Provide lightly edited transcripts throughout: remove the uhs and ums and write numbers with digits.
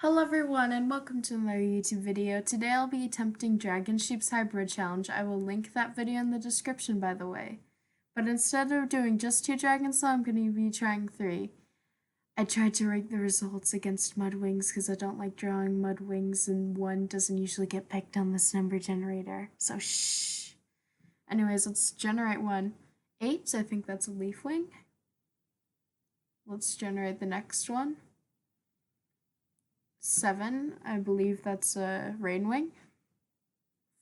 Hello everyone and welcome to another YouTube video. Today I'll be attempting Dragon Sheep's Hybrid Challenge. I will link that video in the description, by the way. But instead of doing just 2 dragons, I'm going to be trying 3. I tried to rank the results against Mudwings because I don't like drawing Mudwings and 1 doesn't usually get picked on this number generator. So shh. Anyways, let's generate one. 8, I think that's a Leafwing. Let's generate the next one. 7, I believe that's a Rainwing.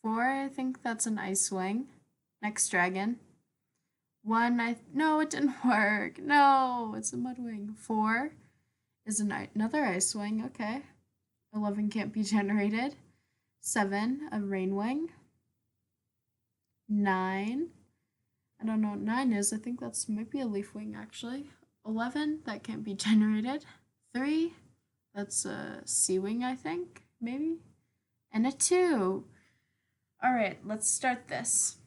4, I think that's an Icewing. Next dragon. 1, no, it didn't work. No, it's a Mudwing. 4 is another Icewing. Okay. 11 can't be generated. 7, a Rainwing. 9, I don't know what 9 is. I think that's maybe a Leafwing actually. 11, that can't be generated. 3, that's a Seawing, I think, maybe. And a 2. Alright, let's start this.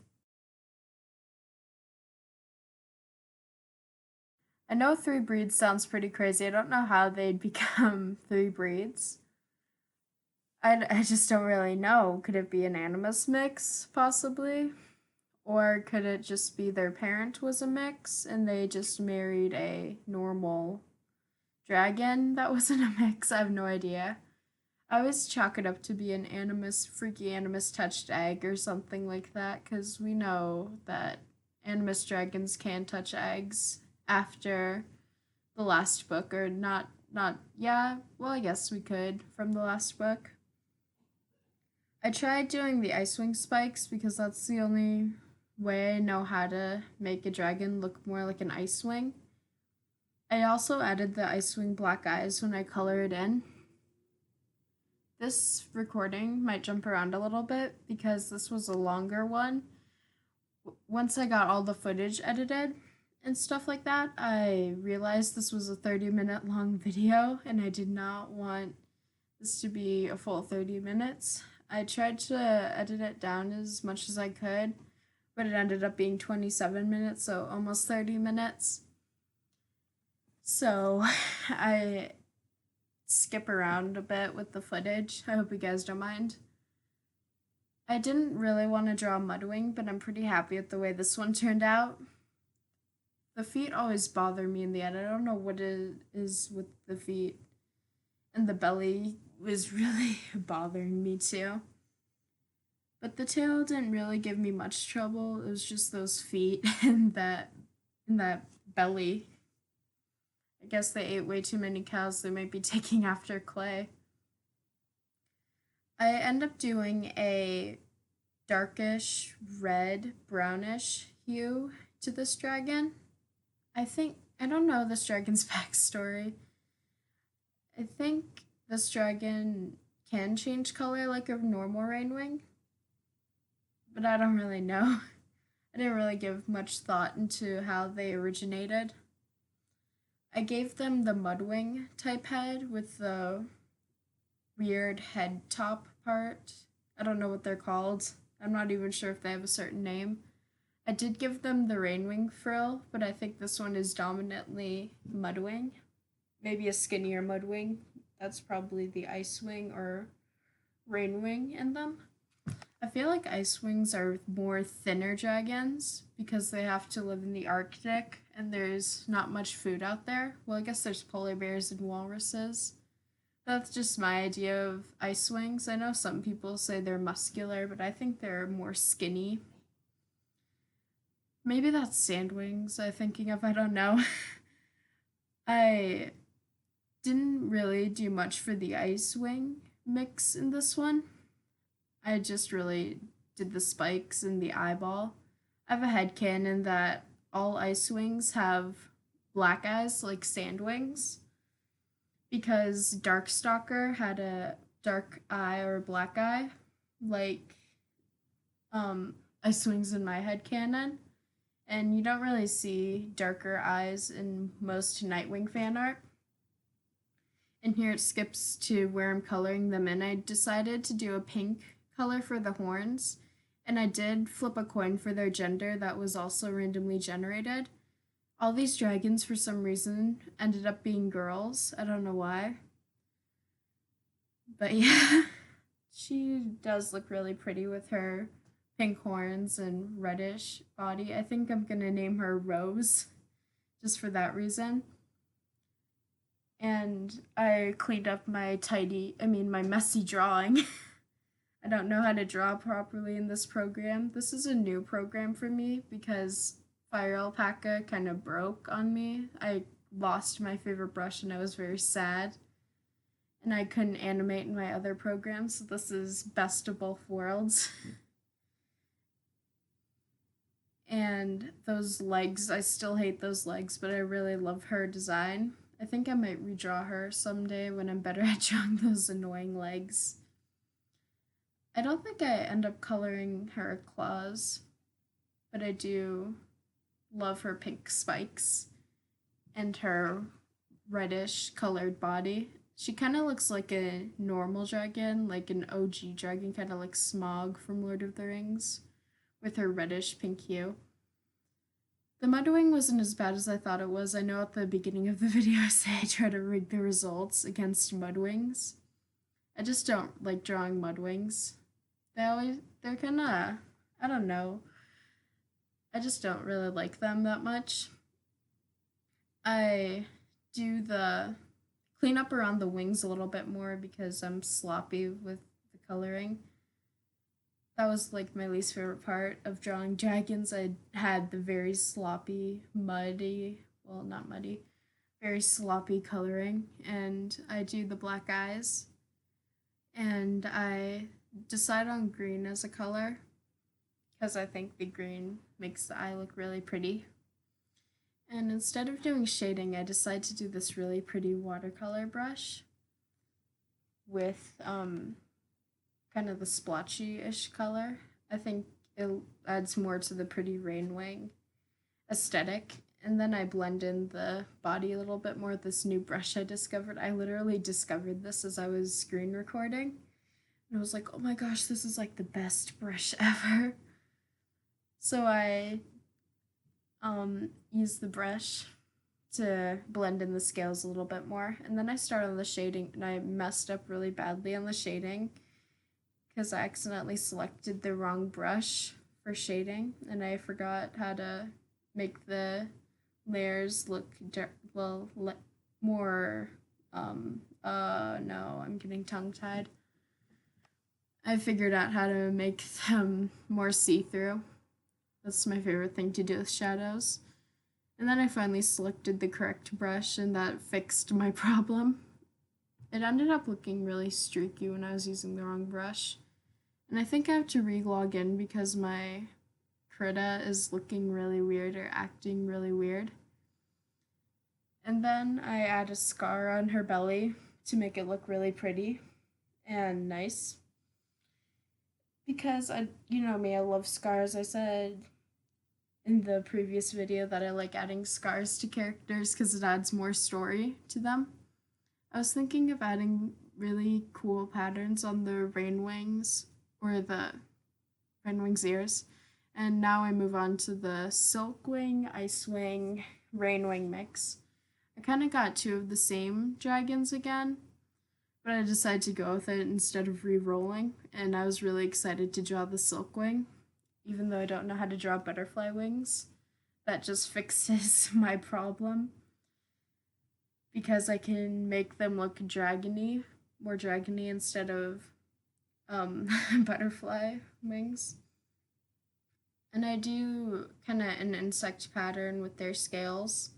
I know 3 breeds sounds pretty crazy. I don't know how they'd become 3 breeds. I just don't really know. Could it be an Animus mix, possibly? Or could it just be their parent was a mix and they just married a normal dragon that wasn't a mix? I have no idea. I always chalk it up to be an freaky Animus touched egg or something like that, because we know that Animus dragons can touch eggs after the last book, or yeah, well, I guess we could from the last book. I tried doing the Icewing spikes because that's the only way I know how to make a dragon look more like an Icewing. I also added the Icewing black eyes when I color it in. This recording might jump around a little bit because this was a longer one. Once I got all the footage edited and stuff like that, I realized this was a 30-minute long video and I did not want this to be a full 30 minutes. I tried to edit it down as much as I could, but it ended up being 27 minutes, so almost 30 minutes. So I skip around a bit with the footage. I hope you guys don't mind. I didn't really want to draw Mudwing, but I'm pretty happy with the way this one turned out. The feet always bother me in the end. I don't know what it is with the feet. And the belly was really bothering me too. But the tail didn't really give me much trouble. It was just those feet and that belly. I guess they ate way too many cows. They might be taking after Clay. I end up doing a darkish red brownish hue to this dragon. I don't know this dragon's backstory. I think this dragon can change color like a normal Rainwing, but I don't really know. I didn't really give much thought into how they originated. I gave them the Mudwing type head with the weird head top part. I don't know what they're called. I'm not even sure if they have a certain name. I did give them the Rainwing frill, but I think this one is dominantly Mudwing. Maybe a skinnier Mudwing. That's probably the Icewing or Rainwing in them. I feel like Icewings are more thinner dragons because they have to live in the Arctic and there's not much food out there. Well, I guess there's polar bears and walruses. That's just my idea of Icewings. I know some people say they're muscular, but I think they're more skinny. Maybe that's Sandwings I'm thinking of, I don't know. I didn't really do much for the Icewing mix in this one. I just really did the spikes and the eyeball. I have a headcanon that all Icewings have black eyes like Sandwings because Darkstalker had a dark eye or black eye like Icewings in my headcanon. And you don't really see darker eyes in most Nightwing fan art. And here it skips to where I'm coloring them in. I decided to do a pink color for the horns, and I did flip a coin for their gender that was also randomly generated. All these dragons, for some reason, ended up being girls. I don't know why. But yeah, she does look really pretty with her pink horns and reddish body. I think I'm gonna name her Rose just for that reason. And I cleaned up my messy drawing. I don't know how to draw properly in this program. This is a new program for me because Fire Alpaca kind of broke on me. I lost my favorite brush and I was very sad. And I couldn't animate in my other programs, so this is best of both worlds. And those legs, I still hate those legs, but I really love her design. I think I might redraw her someday when I'm better at drawing those annoying legs. I don't think I end up coloring her claws, but I do love her pink spikes and her reddish colored body. She kind of looks like a normal dragon, like an OG dragon, kind of like Smog from Lord of the Rings, with her reddish pink hue. The Mudwing wasn't as bad as I thought it was. I know at the beginning of the video I say I try to rig the results against Mudwings. I just don't like drawing Mudwings. They're kinda, I don't know. I just don't really like them that much. I do the clean up around the wings a little bit more because I'm sloppy with the coloring. That was like my least favorite part of drawing dragons. I had the very sloppy, not muddy, very sloppy coloring, and I do the black eyes, and I decide on green as a color because I think the green makes the eye look really pretty. And instead of doing shading, I decide to do this really pretty watercolor brush with kind of the splotchy-ish color. I think it adds more to the pretty rainwing aesthetic. And then I blend in the body a little bit more with this new brush I discovered. I literally discovered this as I was screen recording. And I was like, oh my gosh, this is like the best brush ever. So I use the brush to blend in the scales a little bit more. And then I start on the shading, and I messed up really badly on the shading because I accidentally selected the wrong brush for shading, and I forgot how to make the layers look more no, I'm getting tongue tied. I figured out how to make them more see-through. That's my favorite thing to do with shadows. And then I finally selected the correct brush, and that fixed my problem. It ended up looking really streaky when I was using the wrong brush. And I think I have to re-log in because my Krita is looking really weird or acting really weird. And then I add a scar on her belly to make it look really pretty and nice. Because you know me, I love scars. I said in the previous video that I like adding scars to characters because it adds more story to them. I was thinking of adding really cool patterns on the rain wings or the rain wings ears. And now I move on to the Silkwing, Icewing, Rainwing mix. I kind of got two of the same dragons again, but I decided to go with it instead of re-rolling, and I was really excited to draw the Silkwing, even though I don't know how to draw butterfly wings. That just fixes my problem because I can make them look dragony, more dragony instead of butterfly wings. And I do kind of an insect pattern with their scales.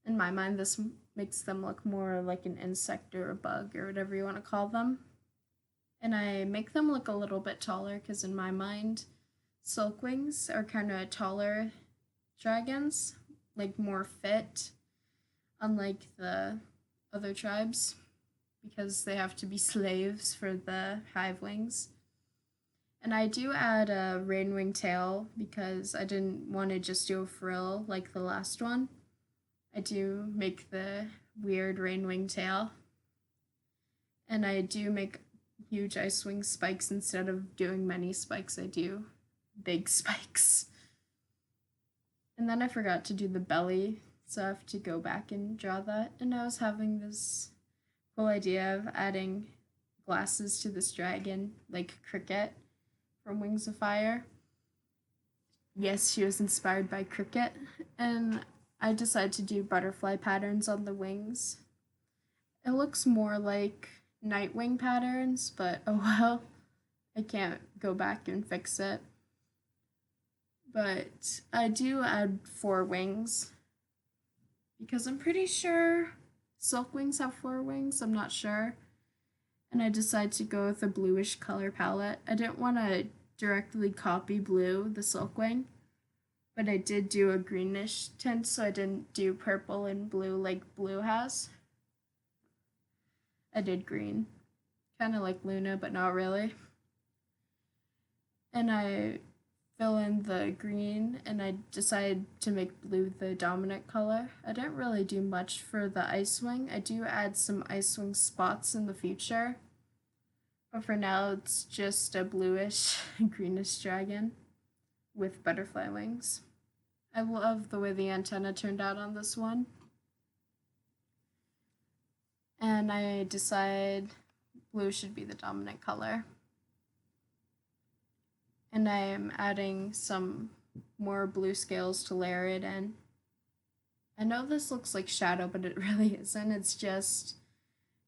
In my mind, this makes them look more like an insect or a bug or whatever you want to call them. And I make them look a little bit taller because in my mind, Silkwings are kind of taller dragons, like more fit, unlike the other tribes, because they have to be slaves for the hive wings. And I do add a rainwing tail because I didn't want to just do a frill like the last one. I do make the weird rainwing tail. And I do make huge Icewing spikes instead of doing many spikes. I do big spikes. And then I forgot to do the belly, so I have to go back and draw that. And I was having this cool idea of adding glasses to this dragon, like Cricket from Wings of Fire. Yes, she was inspired by Cricket, and I decided to do butterfly patterns on the wings. It looks more like Nightwing patterns, but oh well, I can't go back and fix it. But I do add 4 wings because I'm pretty sure silk wings have 4 wings. I'm not sure. And I decided to go with a bluish color palette. I didn't want to directly copy blue, the silk wing, but I did do a greenish tint, so I didn't do purple and blue like blue has. I did green, kind of like Luna, but not really. And I fill in the green, and I decided to make blue the dominant color. I didn't really do much for the Icewing. I do add some Icewing spots in the future, but for now it's just a bluish greenish dragon with butterfly wings. I love the way the antenna turned out on this one. And I decide blue should be the dominant color. And I am adding some more blue scales to layer it in. I know this looks like shadow, but it really isn't. It's just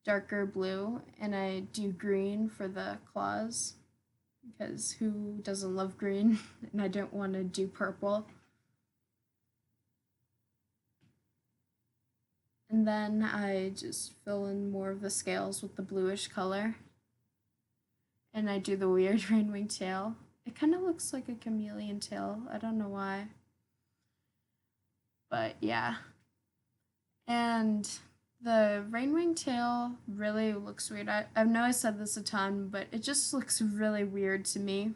darker blue, and I do green for the claws because who doesn't love green? And I don't want to do purple. And then I just fill in more of the scales with the bluish color. And I do the weird rainwing tail. It kind of looks like a chameleon tail. I don't know why. But yeah. And the rainwing tail really looks weird. I know I said this a ton, but it just looks really weird to me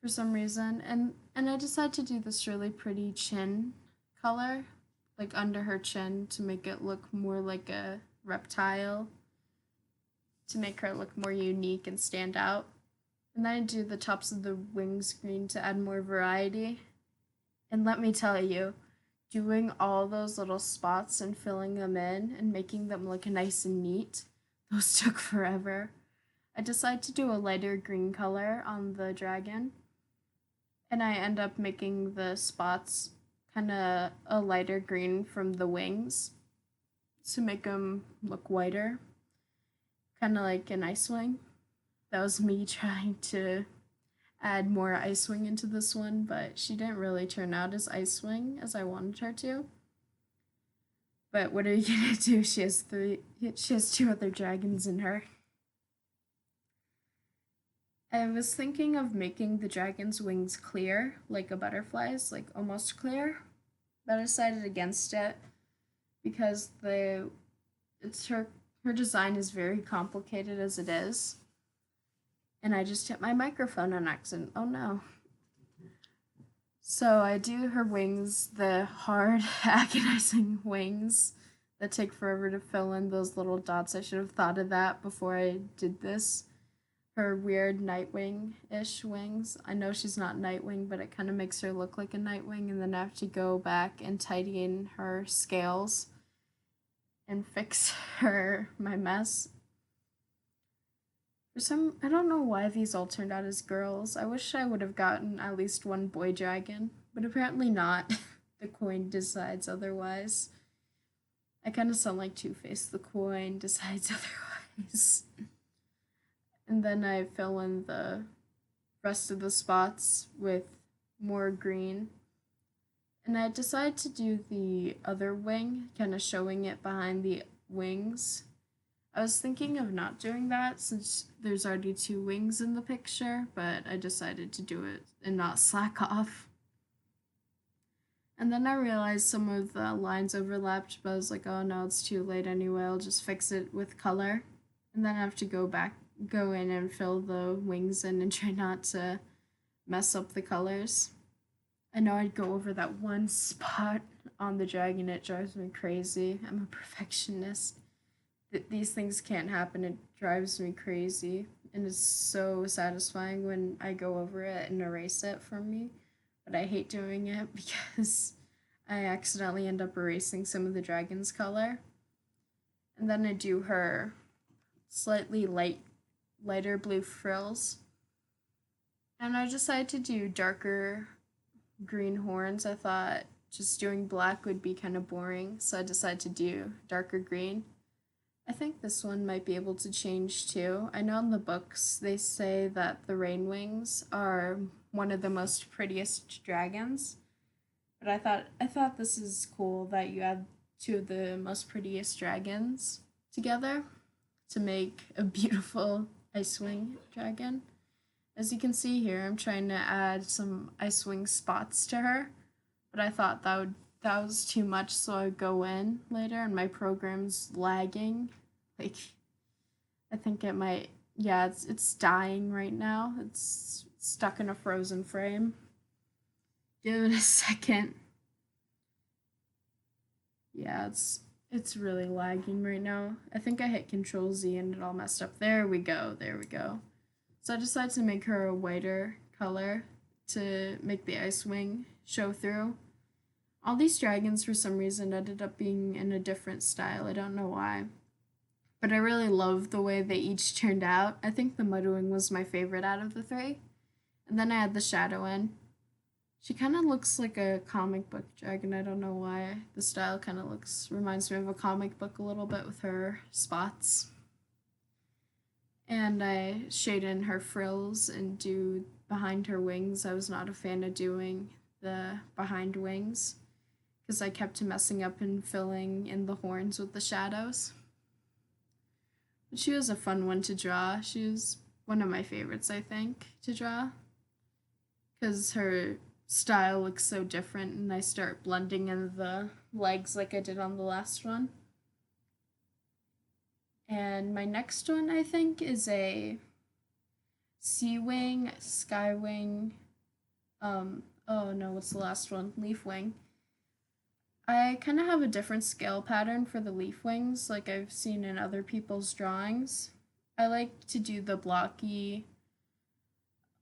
for some reason. And I decided to do this really pretty chin color, like under her chin, to make it look more like a reptile, to make her look more unique and stand out. And then I do the tops of the wings green to add more variety. And let me tell you, doing all those little spots and filling them in and making them look nice and neat, those took forever. I decided to do a lighter green color on the dragon, and I end up making the spots kind of a lighter green from the wings to make them look whiter, kind of like an Icewing. That was me trying to add more Icewing into this one, but she didn't really turn out as Icewing as I wanted her to. But what are you gonna do? She has 2 other dragons in her. I was thinking of making the dragon's wings clear, like a butterfly's, like almost clear, but I decided against it because her design is very complicated as it is. And I just hit my microphone on accident. Oh no. So I do her wings, the hard, agonizing wings that take forever to fill in those little dots. I should have thought of that before I did this. Her weird Nightwing-ish wings. I know she's not Nightwing, but it kind of makes her look like a Nightwing, and then I have to go back and tidy in her scales and fix my mess. I don't know why these all turned out as girls. I wish I would have gotten at least one boy dragon, but apparently not. The coin decides otherwise. I kind of sound like Two-Face. The coin decides otherwise. And then I fill in the rest of the spots with more green. And I decided to do the other wing, kind of showing it behind the wings. I was thinking of not doing that since there's already 2 wings in the picture, but I decided to do it and not slack off. And then I realized some of the lines overlapped, but I was like, oh no, it's too late anyway, I'll just fix it with color. And then I have to go in and fill the wings in and try not to mess up the colors. I know I'd go over that one spot on the dragon, it drives me crazy. I'm a perfectionist. These things can't happen, it drives me crazy. And it's so satisfying when I go over it and erase it from me. But I hate doing it because I accidentally end up erasing some of the dragon's color. And then I do her slightly lighter blue frills. And I decided to do darker green horns. I thought just doing black would be kind of boring, so I decided to do darker green. I think this one might be able to change too. I know in the books they say that the Rainwings are one of the most prettiest dragons, but I thought this is cool that you add two of the most prettiest dragons together to make a beautiful Icewing dragon. As you can see here, I'm trying to add some Icewing spots to her, but I thought that was too much, so I'd go in later and my program's lagging. Like, I think it might, yeah, it's dying right now. It's stuck in a frozen frame. Give it a second. Yeah, it's really lagging right now. I think I hit Control Z and it all messed up. There we go. There we go. So I decided to make her a whiter color to make the Icewing show through. All these dragons, for some reason, ended up being in a different style. I don't know why. But I really love the way they each turned out. I think the Mudwing was my favorite out of the three. And then I had the Shadowin. She kind of looks like a comic book dragon. I don't know why. The style kind of reminds me of a comic book a little bit with her spots. And I shade in her frills and do behind her wings. I was not a fan of doing the behind wings because I kept messing up and filling in the horns with the shadows. But she was a fun one to draw. She was one of my favorites, I think, to draw because her style looks so different and I start blending in the legs like I did on the last one. And my next one, I think, is a Sea-Wing, Skywing, oh no, what's the last one? Leaf-Wing. I kind of have a different scale pattern for the Leaf-Wings, like I've seen in other people's drawings. I like to do the blocky,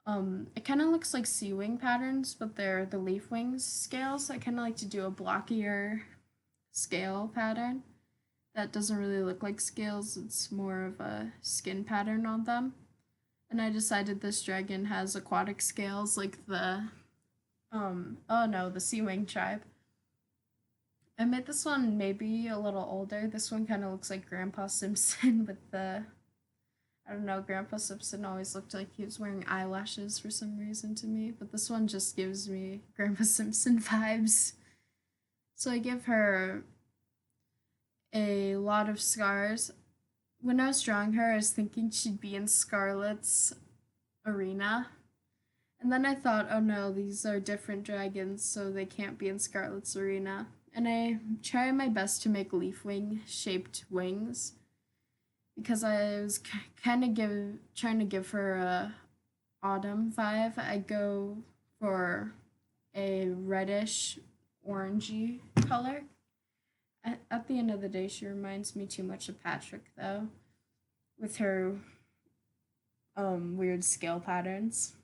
it kind of looks like Sea-Wing patterns, but they're the Leaf-Wings scales. I kind of like to do a blockier scale pattern that doesn't really look like scales, it's more of a skin pattern on them. And I decided this dragon has aquatic scales like the oh no, the Sea-Wing tribe. I made this one maybe a little older. This one kind of looks like Grandpa Simpson with the, I don't know, Grandpa Simpson always looked like he was wearing eyelashes for some reason to me, but this one just gives me Grandpa Simpson vibes. So I give her a lot of scars. When I was drawing her, I was thinking she'd be in Scarlet's arena. And then I thought, oh no, these are different dragons, so they can't be in Scarlet's arena. And I try my best to make Leafwing shaped wings because I was kind of trying to give her a autumn vibe. I go for a reddish orangey color. At the end of the day, she reminds me too much of Patrick, though, with her weird scale patterns.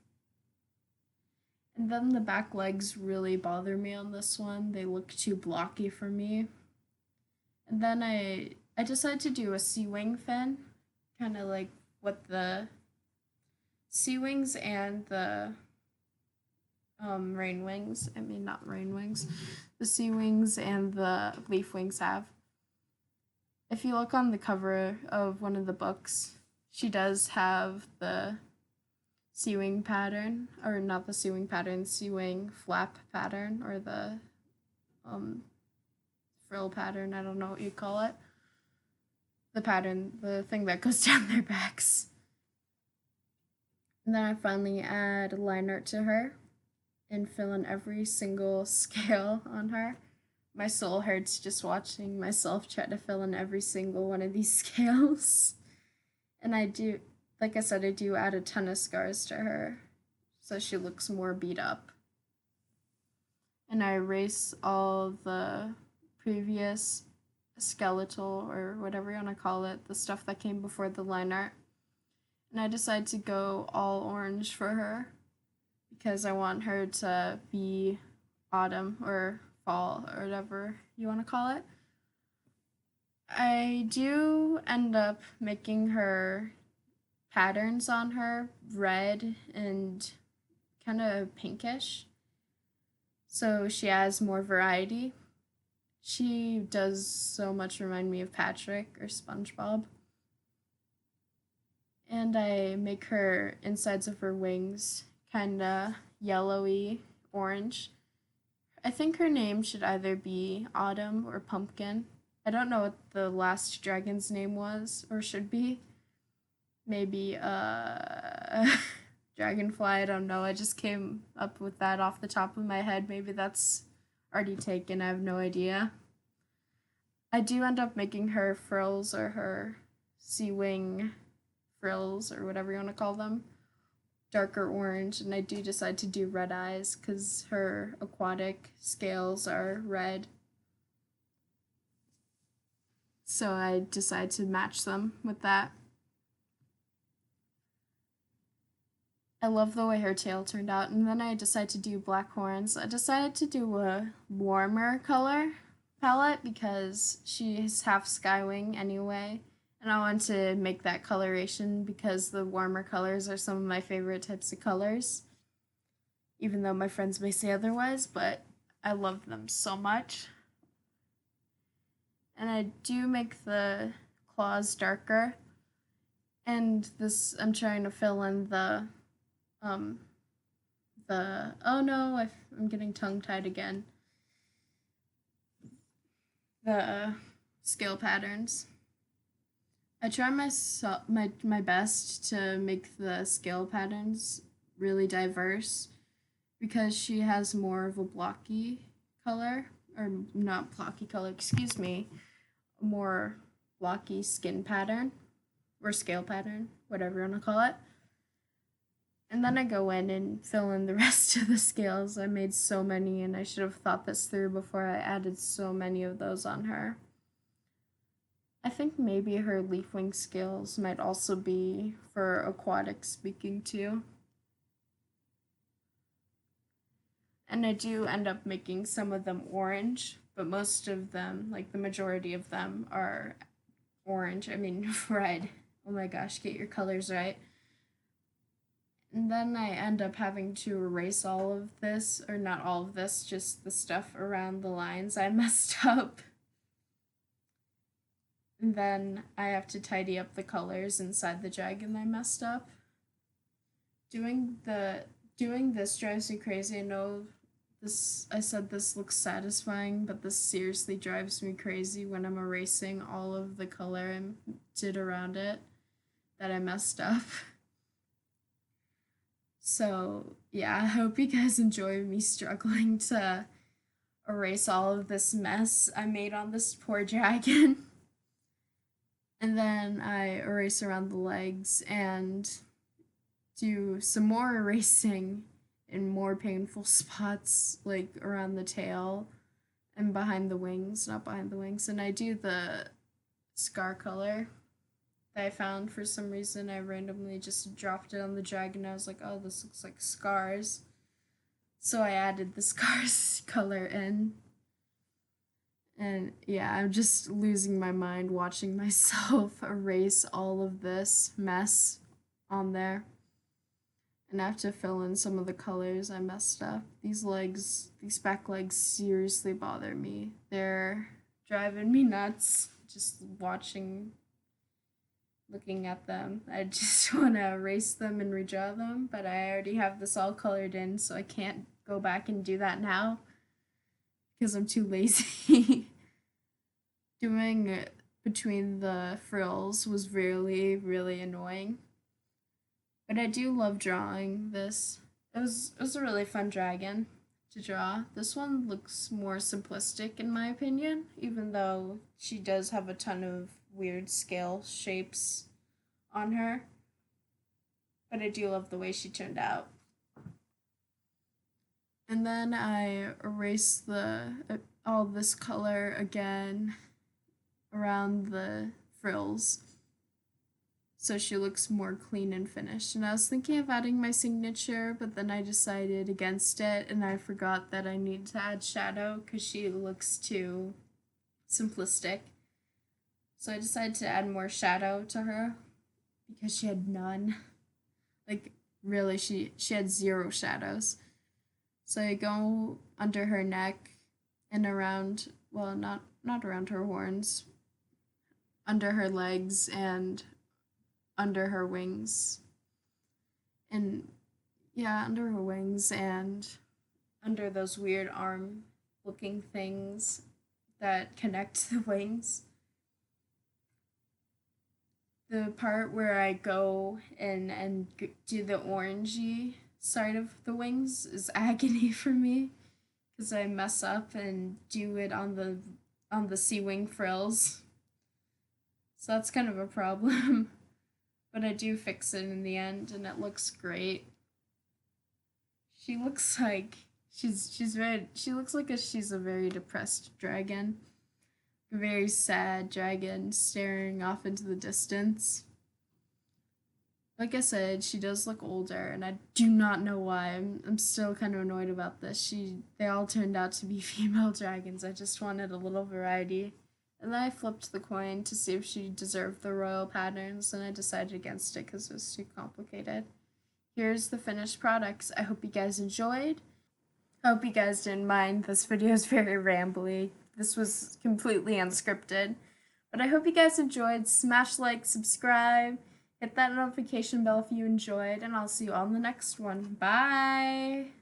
And then the back legs really bother me on this one. They look too blocky for me. And then I decided to do a Sea-Wing fin, kind of like what the Sea-Wings and the Rainwings, I mean not Rainwings, the Sea-Wings and the Leaf-Wings have. If you look on the cover of one of the books, she does have the Sea-Wing pattern, or not the Sea-Wing pattern, Sea-Wing flap pattern, or the frill pattern, I don't know what you call it. The pattern, the thing that goes down their backs. And then I finally add line art to her and fill in every single scale on her. My soul hurts just watching myself try to fill in every single one of these scales. And I do, like I said, I do add a ton of scars to her so she looks more beat up. And I erase all the previous skeletal or whatever you want to call it, the stuff that came before the line art. And I decided to go all orange for her because I want her to be autumn or fall or whatever you want to call it. I do end up making her patterns on her red and kind of pinkish, so she has more variety. She does so much remind me of Patrick or SpongeBob. And I make her insides of her wings kind of yellowy orange. I think her name should either be Autumn or Pumpkin. I don't know what the last dragon's name was or should be. Maybe Dragonfly, I don't know. I just came up with that off the top of my head. Maybe that's already taken. I have no idea. I do end up making her frills or her sea wing frills or whatever you want to call them darker orange, and I do decide to do red eyes because her aquatic scales are red. So I decide to match them with that. I love the way her tail turned out, and then I decided to do black horns. I decided to do a warmer color palette because she's half Skywing anyway, and I want to make that coloration because the warmer colors are some of my favorite types of colors, even though my friends may say otherwise, but I love them so much. And I do make the claws darker, and this I'm trying to fill in um oh no, I'm getting tongue tied again. The scale patterns. I try my best to make the scale patterns really diverse because she has more of a blocky color, or not blocky color, excuse me, a more blocky skin pattern or scale pattern, whatever you want to call it. And then I go in and fill in the rest of the scales. I made so many, and I should have thought this through before I added so many of those on her. I think maybe her leaf wing scales might also be for aquatic speaking too. And I do end up making some of them orange, but most of them, like the majority of them, are orange. I mean, red. Oh my gosh, get your colors right. And then I end up having to erase all of this, or not all of this, just the stuff around the lines I messed up. And then I have to tidy up the colors inside the dragon I messed up. Doing this drives me crazy. I know this I said this looks satisfying, but this seriously drives me crazy when I'm erasing all of the color I did around it that I messed up. So, yeah, I hope you guys enjoy me struggling to erase all of this mess I made on this poor dragon. And then I erase around the legs and do some more erasing in more painful spots, like around the tail and behind the wings, not behind the wings. And I do the scar color that I found for some reason. I randomly just dropped it on the dragon. I was like, oh, this looks like scars. So I added the scars color in. And yeah, I'm just losing my mind watching myself erase all of this mess on there. And I have to fill in some of the colors I messed up. These back legs seriously bother me. They're driving me nuts just looking at them. I just want to erase them and redraw them, but I already have this all colored in, so I can't go back and do that now because I'm too lazy. Doing between the frills was really, really annoying. But I do love drawing this. It was a really fun dragon to draw. This one looks more simplistic in my opinion, even though she does have a ton of weird scale shapes on her. But I do love the way she turned out. And then I erase the all this color again around the frills so she looks more clean and finished. And I was thinking of adding my signature, but then I decided against it and I forgot that I need to add shadow because she looks too simplistic. So I decided to add more shadow to her because she had none. Like really she had zero shadows. So I go under her neck and around, well, not around her horns, under her legs and under her wings. And yeah, under her wings and under those weird arm looking things that connect the wings. The part where I go and do the orangey side of the wings is agony for me because I mess up and do it on the sea wing frills. So that's kind of a problem. But I do fix it in the end and it looks great. She looks like she's very she looks like she's a very depressed dragon. A very sad dragon staring off into the distance. Like I said, she does look older, and I do not know why. I'm still kind of annoyed about this. They all turned out to be female dragons. I just wanted a little variety. And then I flipped the coin to see if she deserved the royal patterns, and I decided against it because it was too complicated. Here's the finished products. I hope you guys enjoyed. I hope you guys didn't mind. This video is very rambly. This was completely unscripted. But I hope you guys enjoyed. Smash like, subscribe, hit that notification bell if you enjoyed, and I'll see you all in the next one. Bye!